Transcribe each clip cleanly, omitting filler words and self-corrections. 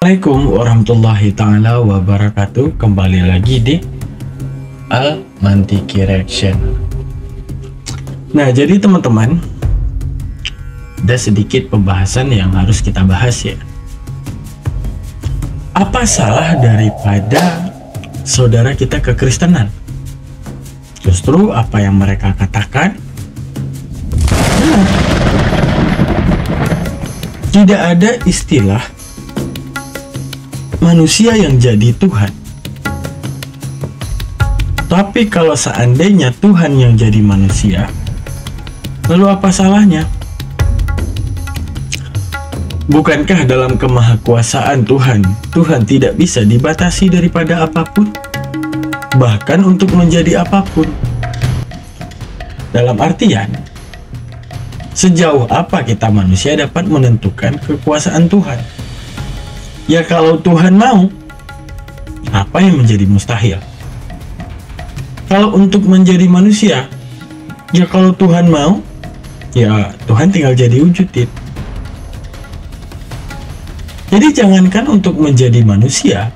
Assalamualaikum warahmatullahi ta'ala wabarakatuh. Kembali lagi di Al-Mantiki Reaction. Nah, jadi teman-teman, ada sedikit pembahasan yang harus kita bahas ya. Apa salah daripada saudara kita kekristenan? Justru apa yang mereka katakan benar. Tidak ada istilah manusia yang jadi Tuhan. Tapi kalau seandainya Tuhan yang jadi manusia, lalu apa salahnya? Bukankah dalam kemahakuasaan Tuhan tidak bisa dibatasi daripada apapun? Bahkan untuk menjadi apapun. Dalam artian, sejauh apa kita manusia dapat menentukan kekuasaan Tuhan? Ya kalau Tuhan mau, apa yang menjadi mustahil? Kalau untuk menjadi manusia, ya kalau Tuhan mau, ya Tuhan tinggal jadi wujudin. Jadi jangankan untuk menjadi manusia,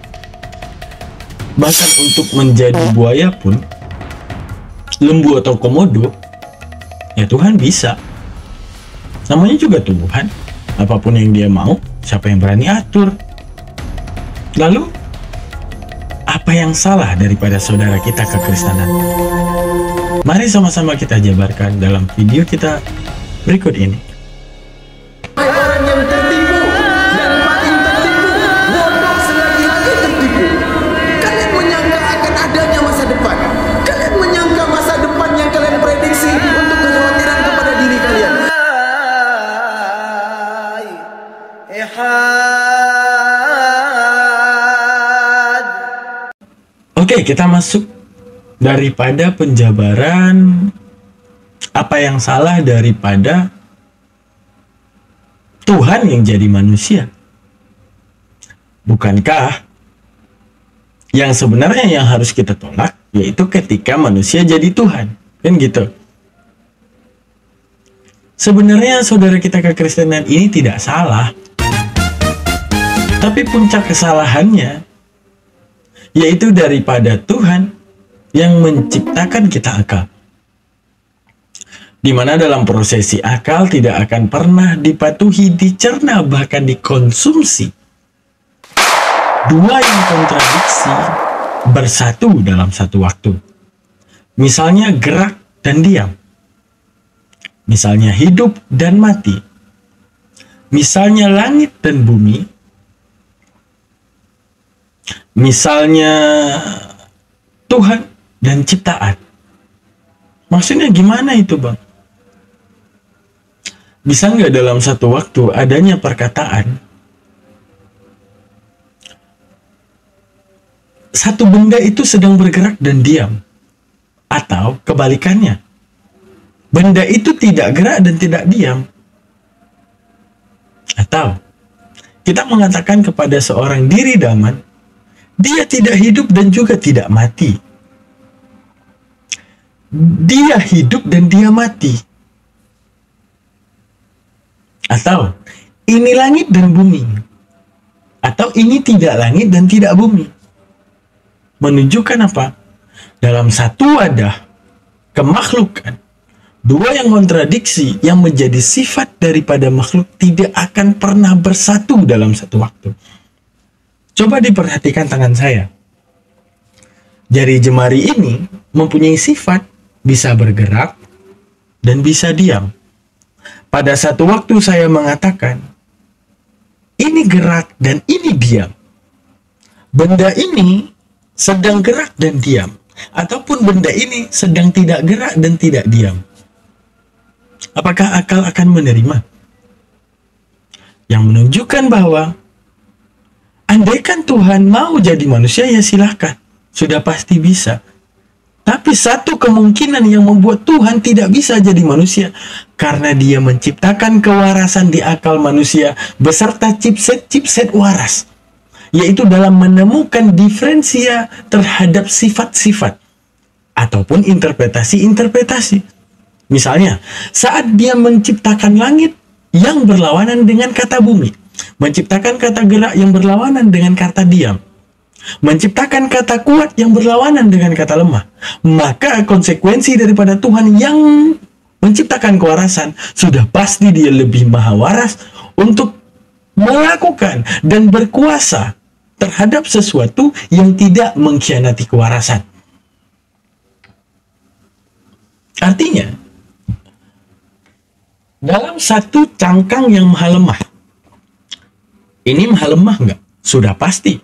bahkan untuk menjadi buaya pun, lembu atau komodo, ya Tuhan bisa. Namanya juga Tuhan, apapun yang dia mau, siapa yang berani atur? Lalu, apa yang salah daripada saudara kita kekristenan? Mari sama-sama kita jabarkan dalam video kita berikut ini. Orang yang tertipu dan paling tertipu, bodoh selagi-lagi tertipu. Kalian menyangka akan adanya masa depan. Kalian menyangka masa depan yang kalian prediksi untuk kekhawatiran kepada diri kalian. Oke, kita masuk daripada penjabaran apa yang salah daripada Tuhan yang jadi manusia. Bukankah yang sebenarnya yang harus kita tolak yaitu ketika manusia jadi Tuhan, kan gitu. Sebenarnya saudara kita kekristenan ini tidak salah, tapi puncak kesalahannya yaitu daripada Tuhan yang menciptakan kita akal. Di mana dalam prosesi akal tidak akan pernah dipatuhi, dicerna, bahkan dikonsumsi. Dua yang kontradiksi bersatu dalam satu waktu. Misalnya gerak dan diam. Misalnya hidup dan mati. Misalnya langit dan bumi. Misalnya Tuhan dan ciptaan. Maksudnya gimana itu, Bang? Bisa nggak dalam satu waktu adanya perkataan satu benda itu sedang bergerak dan diam? Atau kebalikannya, benda itu tidak gerak dan tidak diam? Atau kita mengatakan kepada seorang diri daman, dia tidak hidup dan juga tidak mati. Dia hidup dan dia mati. Atau ini langit dan bumi. Atau ini tidak langit dan tidak bumi. Menunjukkan apa? Dalam satu wadah kemakhlukan, dua yang kontradiksi yang menjadi sifat daripada makhluk tidak akan pernah bersatu dalam satu waktu. Coba diperhatikan tangan saya. Jari jemari ini mempunyai sifat bisa bergerak dan bisa diam. Pada satu waktu saya mengatakan, ini gerak dan ini diam. Benda ini sedang gerak dan diam. Ataupun benda ini sedang tidak gerak dan tidak diam. Apakah akal akan menerima? Yang menunjukkan bahwa andaikan Tuhan mau jadi manusia, ya silahkan. Sudah pasti bisa. Tapi satu kemungkinan yang membuat Tuhan tidak bisa jadi manusia, karena dia menciptakan kewarasan di akal manusia beserta chipset waras. Yaitu dalam menemukan diferensia terhadap sifat-sifat. Ataupun interpretasi-interpretasi. Misalnya, saat dia menciptakan langit yang berlawanan dengan kata bumi. menciptakan kata gerak yang berlawanan dengan kata diam, menciptakan kata kuat yang berlawanan dengan kata lemah, maka konsekuensi daripada Tuhan yang menciptakan kewarasan sudah pasti dia lebih maha waras untuk melakukan dan berkuasa terhadap sesuatu yang tidak mengkhianati kewarasan. Artinya, dalam satu cangkang yang maha lemah, ini maha lemah nggak? Sudah pasti.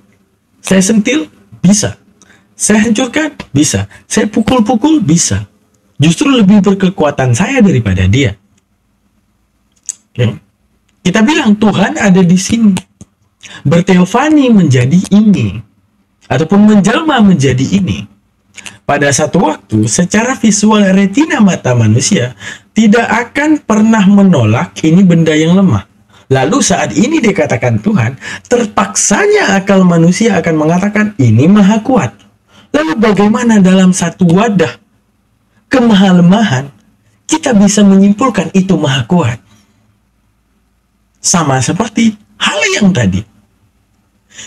Saya sentil, bisa. Saya hancurkan, bisa. Saya pukul-pukul, bisa. Justru lebih berkekuatan saya daripada dia. Oke. Kita bilang Tuhan ada di sini. Berteofani menjadi ini. Ataupun menjelma menjadi ini. Pada satu waktu, secara visual retina mata manusia tidak akan pernah menolak ini benda yang lemah. Lalu saat ini dikatakan Tuhan, terpaksanya akal manusia akan mengatakan ini maha kuat. Lalu bagaimana dalam satu wadah kemahalemahan kita bisa menyimpulkan itu maha kuat? Sama seperti hal yang tadi.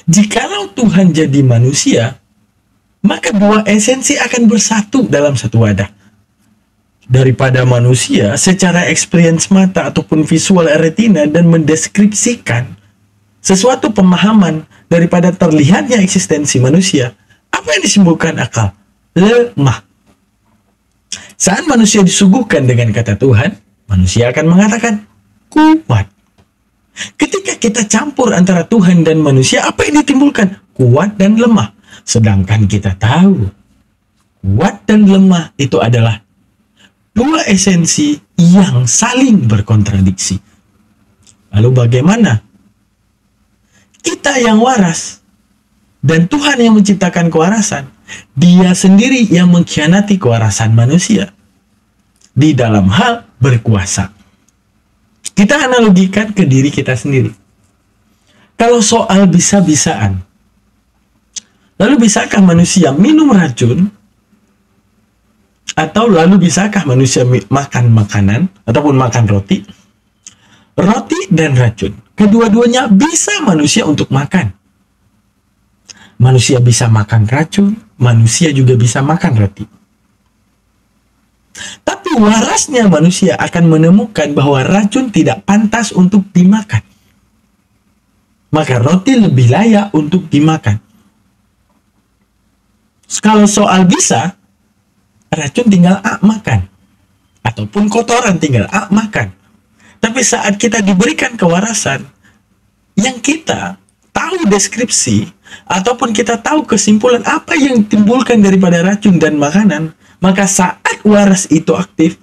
Jikalau Tuhan jadi manusia, maka dua esensi akan bersatu dalam satu wadah. Daripada manusia secara experience mata ataupun visual retina dan mendeskripsikan sesuatu pemahaman daripada terlihatnya eksistensi manusia, apa yang disimpulkan akal? Lemah. Saat manusia disuguhkan dengan kata Tuhan, manusia akan mengatakan kuat. Ketika kita campur antara Tuhan dan manusia, apa yang ditimbulkan? Kuat dan lemah. Sedangkan kita tahu kuat dan lemah itu adalah dua esensi yang saling berkontradiksi. Lalu bagaimana? Kita yang waras dan Tuhan yang menciptakan kewarasan, dia sendiri yang mengkhianati kewarasan manusia di dalam hal berkuasa. Kita analogikan ke diri kita sendiri. Kalau soal bisa-bisaan, lalu bisakah manusia minum racun? Atau lalu bisakah manusia makan makanan ataupun makan roti? Roti dan racun, kedua-duanya bisa manusia untuk makan. Manusia bisa makan racun, manusia juga bisa makan roti. Tapi warasnya manusia akan menemukan bahwa racun tidak pantas untuk dimakan. Maka roti lebih layak untuk dimakan. Kalau soal bisa, racun tinggal makan. Ataupun kotoran tinggal makan. Tapi saat kita diberikan kewarasan, yang kita tahu deskripsi, ataupun kita tahu kesimpulan apa yang ditimbulkan daripada racun dan makanan, maka saat waras itu aktif,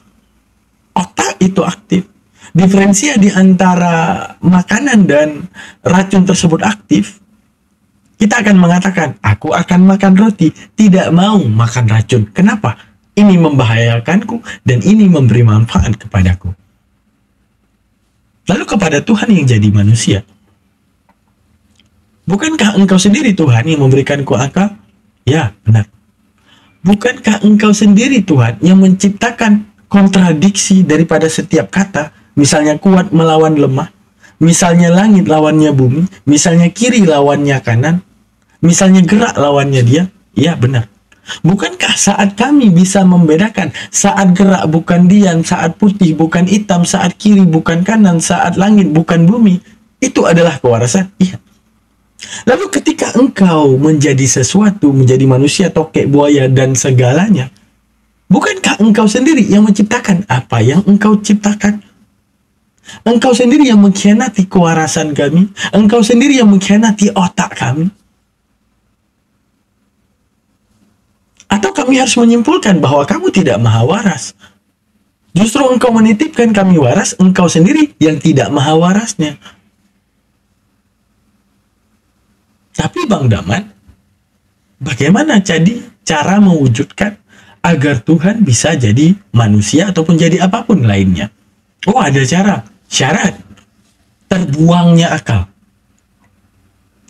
otak itu aktif, diferensia di antara makanan dan racun tersebut aktif, kita akan mengatakan, aku akan makan roti, tidak mau makan racun. Kenapa? Ini membahayakanku dan ini memberi manfaat kepadaku. Lalu kepada Tuhan yang jadi manusia, bukankah engkau sendiri Tuhan yang memberikanku akal? Ya, benar. Bukankah engkau sendiri Tuhan yang menciptakan kontradiksi daripada setiap kata? Misalnya kuat melawan lemah, misalnya langit lawannya bumi, misalnya kiri lawannya kanan, misalnya gerak lawannya dia. Ya, benar. Bukankah saat kami bisa membedakan saat gerak bukan diam, saat putih bukan hitam, saat kiri bukan kanan, saat langit bukan bumi, itu adalah kewarasan? Iya. Lalu ketika engkau menjadi sesuatu, menjadi manusia, tokek, buaya, dan segalanya, bukankah engkau sendiri yang menciptakan apa yang engkau ciptakan? Engkau sendiri yang mengkhianati kewarasan kami. Engkau sendiri yang mengkhianati otak kami. Atau kami harus menyimpulkan bahwa kamu tidak maha waras. Justru engkau menitipkan kami waras, engkau sendiri yang tidak maha warasnya. Tapi Bang Daman, bagaimana jadi cara mewujudkan agar Tuhan bisa jadi manusia ataupun jadi apapun lainnya? Oh, ada cara. Syarat. Terbuangnya akal.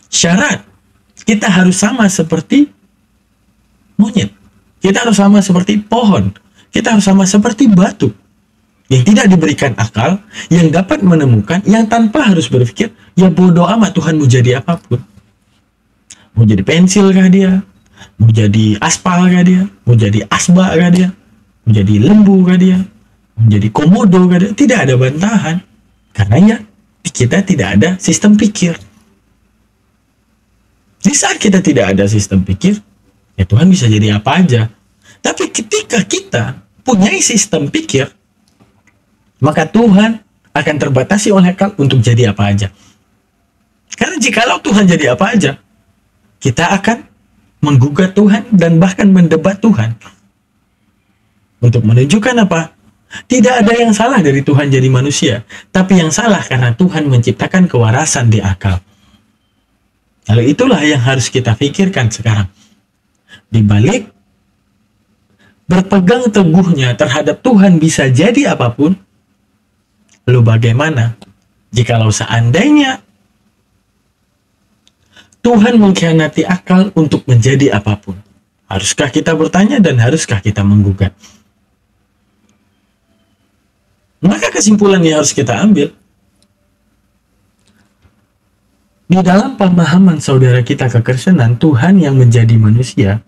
Syarat. Kita harus sama seperti monyet. Kita harus sama seperti pohon. Kita harus sama seperti batu. yang tidak diberikan akal, yang dapat menemukan, yang tanpa harus berpikir, ya bodoh amat Tuhan mau jadi apapun. Mau jadi pensil kah dia? Mau jadi aspal kah dia? Mau jadi asbak kah dia? Mau jadi lembu kah dia? Mau jadi komodo kah dia? Tidak ada bantahan. Karena ya, kita tidak ada sistem pikir. Di saat kita tidak ada sistem pikir, ya Tuhan bisa jadi apa aja. Tapi ketika kita punya sistem pikir, maka Tuhan akan terbatasi oleh akal untuk jadi apa aja. Karena jikalau Tuhan jadi apa aja, kita akan menggugat Tuhan dan bahkan mendebat Tuhan. Untuk menunjukkan apa? Tidak ada yang salah dari Tuhan jadi manusia, tapi yang salah karena Tuhan menciptakan kewarasan di akal. Lalu itulah yang harus kita pikirkan sekarang. Di balik berpegang teguhnya terhadap Tuhan bisa jadi apapun, lalu bagaimana jikalau seandainya Tuhan mengkhianati akal untuk menjadi apapun? Haruskah kita bertanya dan haruskah kita menggugat? Maka kesimpulan yang harus kita ambil, di dalam pemahaman saudara kita kekristenan, Tuhan yang menjadi manusia,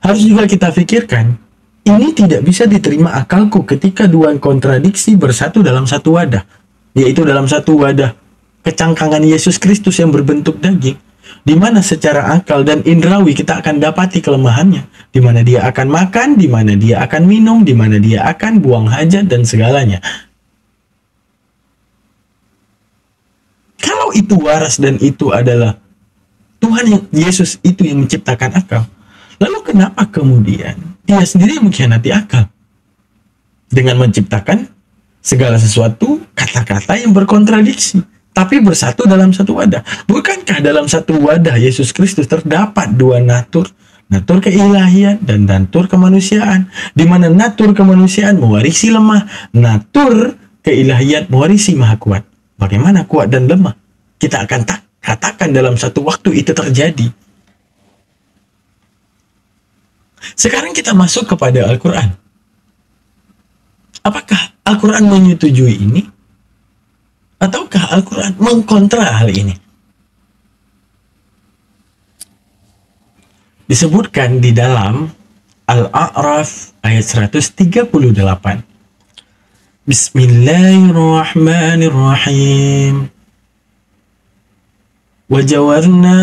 harus juga kita pikirkan, ini tidak bisa diterima akalku ketika dua kontradiksi bersatu dalam satu wadah, yaitu dalam satu wadah kecangkangan Yesus Kristus yang berbentuk daging, di mana secara akal dan indrawi kita akan dapati kelemahannya, di mana dia akan makan, di mana dia akan minum, di mana dia akan buang hajat dan segalanya. Kalau itu waras dan itu adalah Tuhan yang Yesus itu yang menciptakan akal, lalu kenapa kemudian dia sendiri mengkhianati akal dengan menciptakan segala sesuatu kata-kata yang berkontradiksi, tapi bersatu dalam satu wadah? Bukankah dalam satu wadah Yesus Kristus terdapat dua natur, natur keilahian dan natur kemanusiaan, di mana natur kemanusiaan mewarisi lemah, natur keilahian mewarisi maha kuat. Bagaimana kuat dan lemah? Kita akan katakan dalam satu waktu itu terjadi. Sekarang kita masuk kepada Al-Quran. Apakah Al-Quran menyetujui ini? Ataukah Al-Quran mengkontra hal ini? Disebutkan di dalam Al-A'raf ayat 138. Bismillahirrahmanirrahim. وَجَوَرْنَا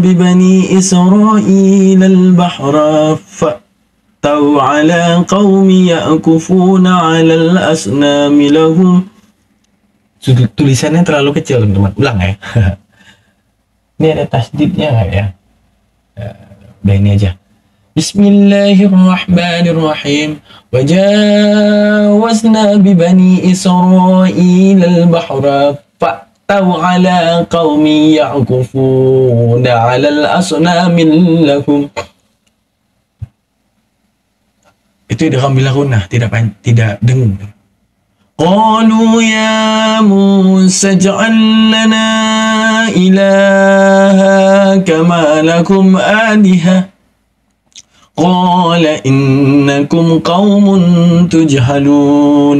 بِبَنِي إِسْرَائِيلَ الْبَحْرَ فَأْتَوْا عَلَى قَوْمٍ يَعْكُفُونَ عَلَى الْأَصْنَامِ لَهُمْ. Tulisannya terlalu kecil, teman-teman. Ulang ya. Ini ada tasdidnya nggak ya? Udah ini aja. Bismillahirrahmanirrahim. وَجَاوَزْنَا بِبَنِي إِسْرَائِيلَ الْبَحْرَ فَأْتَوْا عَلَى قَوْمٍ يَعْكُفُونَ عَلَى الْأَصْنَامِ لَهُمْ. Itu idgham bil ghunnah, tidak dengung. قالوا يا موسى اجعل لنا إلها كما لكم آلهة قال إنكم قوم تجهلون.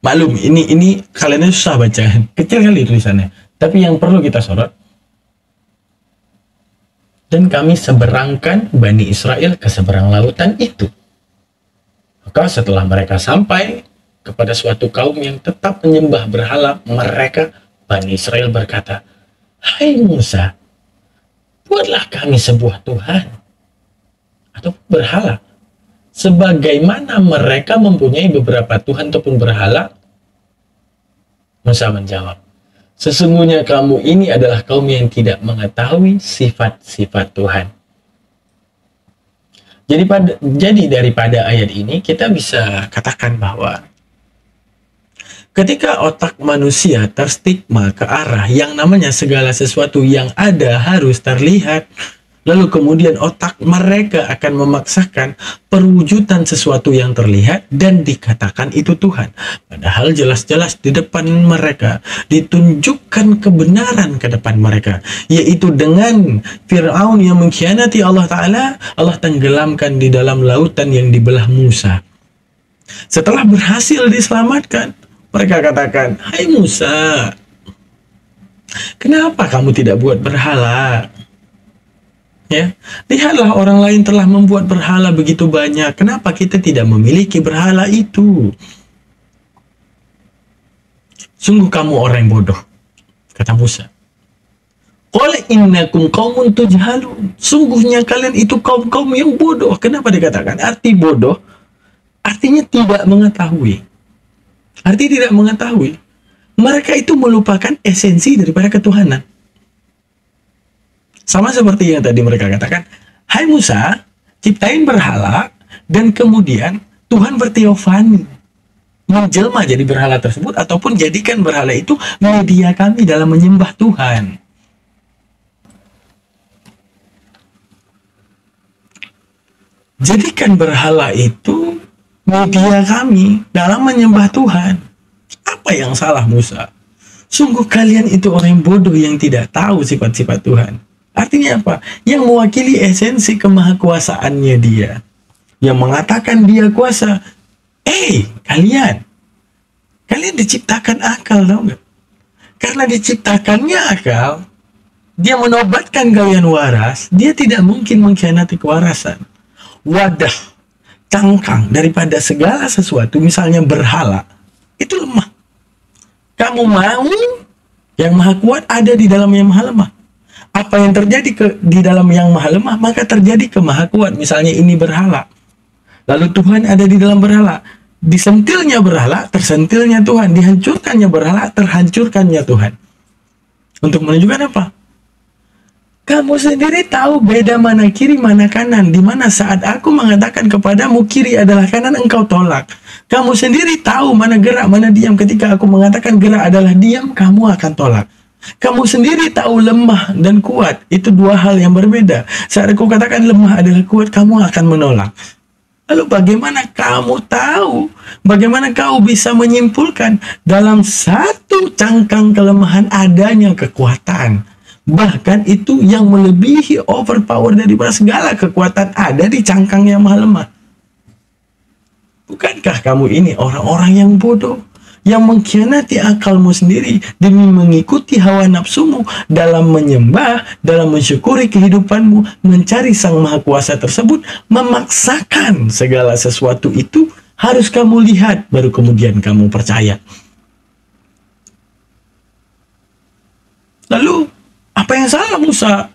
Maklum, ini kalian susah baca, kecil kali tulisannya. Tapi yang perlu kita sorot, dan kami seberangkan Bani Israel ke seberang lautan itu. Maka setelah mereka sampai kepada suatu kaum yang tetap menyembah berhala, mereka, Bani Israel berkata, "Hai Musa, buatlah kami sebuah Tuhan atau berhala, sebagaimana mereka mempunyai beberapa Tuhan ataupun berhala." Musa menjawab, "Sesungguhnya kamu ini adalah kaum yang tidak mengetahui sifat-sifat Tuhan." Jadi daripada ayat ini kita bisa katakan bahwa ketika otak manusia terstigma ke arah yang namanya segala sesuatu yang ada harus terlihat, lalu kemudian otak mereka akan memaksakan perwujudan sesuatu yang terlihat dan dikatakan itu Tuhan. Padahal jelas-jelas di depan mereka ditunjukkan kebenaran ke depan mereka, yaitu dengan Fir'aun yang mengkhianati Allah Ta'ala, Allah tenggelamkan di dalam lautan yang dibelah Musa. Setelah berhasil diselamatkan, mereka katakan, "Hai Musa, kenapa kamu tidak buat berhala? Ya, lihatlah orang lain telah membuat berhala begitu banyak. Kenapa kita tidak memiliki berhala itu? Sungguh kamu orang yang bodoh," kata Musa. "Qala innakum qaumun tujhalun." Sungguhnya kalian itu kaum-kaum yang bodoh. Kenapa dikatakan? Arti bodoh artinya tidak mengetahui. Arti tidak mengetahui. Mereka itu melupakan esensi daripada ketuhanan. Sama seperti yang tadi mereka katakan, "Hai Musa, ciptain berhala," dan kemudian Tuhan berteofani, menjelma jadi berhala tersebut, ataupun jadikan berhala itu media kami dalam menyembah Tuhan. Jadikan berhala itu media kami dalam menyembah Tuhan. Apa yang salah Musa? Sungguh kalian itu orang yang bodoh yang tidak tahu sifat-sifat Tuhan. Artinya apa? Yang mewakili esensi kemahakuasaannya dia. Yang mengatakan dia kuasa. Kalian diciptakan akal, tau nggak? Karena diciptakannya akal, dia menobatkan kalian waras, dia tidak mungkin mengkhianati kewarasan. Wadah, cangkang daripada segala sesuatu, misalnya berhala, itu lemah. Kamu mau yang maha kuat ada di dalam yang maha lemah. Apa yang terjadi di dalam yang maha lemah, maka terjadi ke maha kuat. Misalnya ini berhala, lalu Tuhan ada di dalam berhala. Disentilnya berhala, tersentilnya Tuhan. Dihancurkannya berhala, terhancurkannya Tuhan. Untuk menunjukkan apa? Kamu sendiri tahu beda mana kiri mana kanan. Dimana saat aku mengatakan kepadamu kiri adalah kanan, engkau tolak. Kamu sendiri tahu mana gerak mana diam. Ketika aku mengatakan gerak adalah diam, kamu akan tolak. Kamu sendiri tahu lemah dan kuat, itu dua hal yang berbeda. Saat aku katakan lemah adalah kuat, kamu akan menolak. Lalu bagaimana kamu tahu? Bagaimana kau bisa menyimpulkan dalam satu cangkang kelemahan adanya kekuatan? Bahkan itu yang melebihi overpower daripada segala kekuatan ada di cangkang yang maha lemah. Bukankah kamu ini orang-orang yang bodoh? Yang mengkhianati akalmu sendiri demi mengikuti hawa nafsumu dalam menyembah, dalam mensyukuri kehidupanmu, mencari Sang Maha Kuasa tersebut, memaksakan segala sesuatu itu harus kamu lihat, baru kemudian kamu percaya. Lalu, apa yang salah Musa?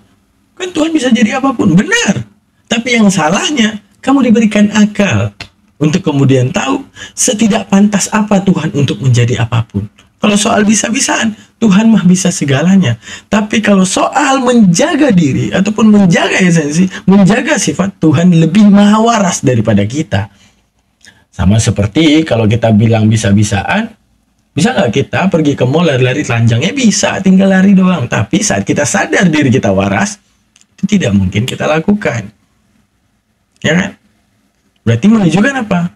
Kan Tuhan bisa jadi apapun. Benar. Tapi yang salahnya, kamu diberikan akal untuk kemudian tahu setidak pantas apa Tuhan untuk menjadi apapun. Kalau soal bisa-bisaan, Tuhan mah bisa segalanya. Tapi kalau soal menjaga diri ataupun menjaga esensi, menjaga sifat, Tuhan lebih maha waras daripada kita. Sama seperti kalau kita bilang bisa-bisaan, bisa nggak kita pergi ke mall lari-lari telanjangnya? Bisa, tinggal lari doang. Tapi saat kita sadar diri kita waras, itu tidak mungkin kita lakukan. Ya kan? Berarti menunjukkan apa?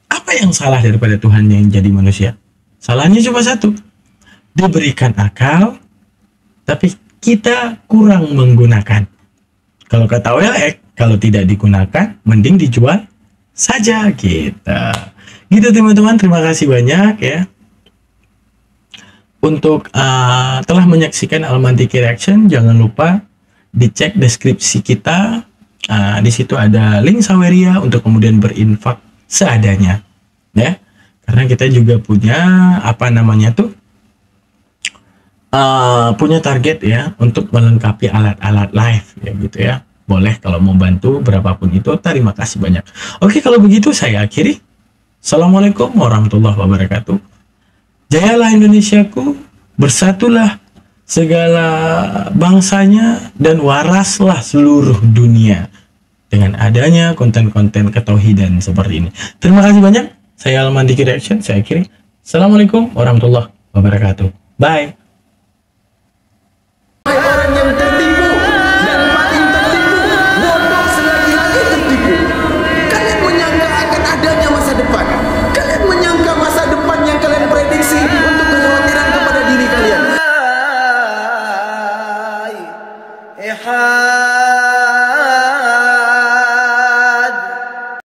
Apa yang salah daripada Tuhan yang jadi manusia? Salahnya cuma satu. Diberikan akal, tapi kita kurang menggunakan. Kalau kata OLX, kalau tidak digunakan, mending dijual saja kita. Gitu teman-teman, terima kasih banyak ya. Untuk telah menyaksikan Almantiki Reaction, jangan lupa dicek deskripsi kita. Di situ ada link Saweria untuk kemudian berinfak seadanya, ya. Karena kita juga punya punya target ya untuk melengkapi alat-alat live ya gitu ya. Boleh kalau mau bantu berapapun itu. Terima kasih banyak. Oke, kalau begitu saya akhiri. Assalamualaikum warahmatullahi wabarakatuh. Jayalah Indonesiaku, bersatulah segala bangsanya, dan waraslah seluruh dunia dengan adanya konten-konten ketauhidan seperti ini. Terima kasih banyak. Saya Almantiki Reaction, saya akhiri. Assalamualaikum warahmatullahi wabarakatuh. Bye.